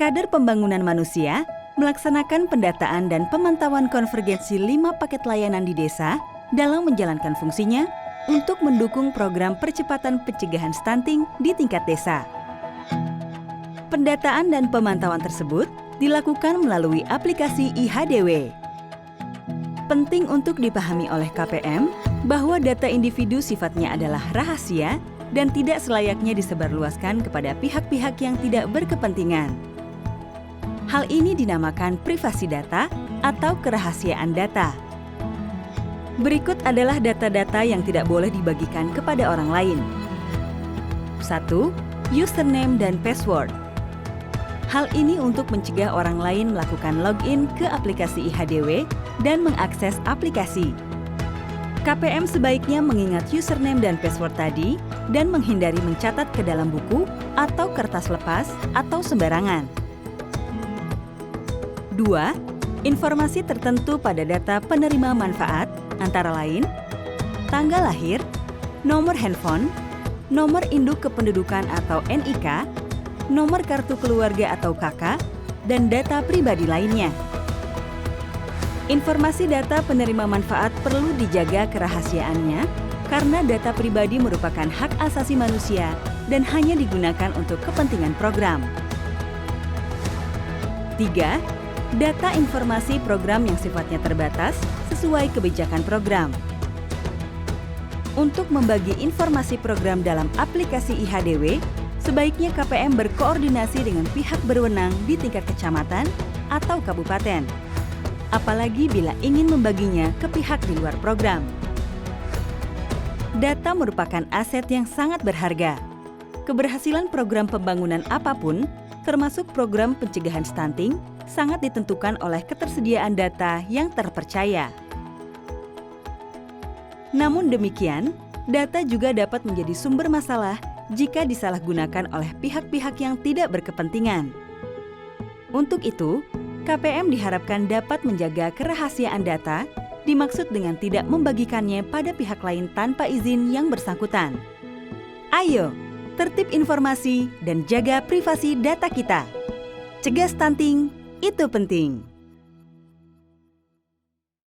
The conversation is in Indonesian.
Kader Pembangunan Manusia melaksanakan pendataan dan pemantauan konvergensi 5 paket layanan di desa dalam menjalankan fungsinya untuk mendukung program percepatan pencegahan stunting di tingkat desa. Pendataan dan pemantauan tersebut dilakukan melalui aplikasi IHDW. Penting untuk dipahami oleh KPM bahwa data individu sifatnya adalah rahasia dan tidak selayaknya disebarluaskan kepada pihak-pihak yang tidak berkepentingan. Hal ini dinamakan privasi data atau kerahasiaan data. Berikut adalah data-data yang tidak boleh dibagikan kepada orang lain. 1. Username dan password. Hal ini untuk mencegah orang lain melakukan login ke aplikasi IHDW dan mengakses aplikasi. KPM sebaiknya mengingat username dan password tadi dan menghindari mencatat ke dalam buku atau kertas lepas atau sembarangan. 2. Informasi tertentu pada data penerima manfaat, antara lain tanggal lahir, nomor handphone, nomor induk kependudukan atau NIK, nomor kartu keluarga atau KK, dan data pribadi lainnya. Informasi data penerima manfaat perlu dijaga kerahasiaannya karena data pribadi merupakan hak asasi manusia dan hanya digunakan untuk kepentingan program. 3. Data informasi program yang sifatnya terbatas sesuai kebijakan program. Untuk membagi informasi program dalam aplikasi IHDW, sebaiknya KPM berkoordinasi dengan pihak berwenang di tingkat kecamatan atau kabupaten, apalagi bila ingin membaginya ke pihak di luar program. Data merupakan aset yang sangat berharga. Keberhasilan program pembangunan apapun, termasuk program pencegahan stunting, sangat ditentukan oleh ketersediaan data yang terpercaya. Namun demikian, data juga dapat menjadi sumber masalah jika disalahgunakan oleh pihak-pihak yang tidak berkepentingan. Untuk itu, KPM diharapkan dapat menjaga kerahasiaan data, dimaksud dengan tidak membagikannya pada pihak lain tanpa izin yang bersangkutan. Ayo, tertib informasi dan jaga privasi data kita. Cegah stunting, itu penting.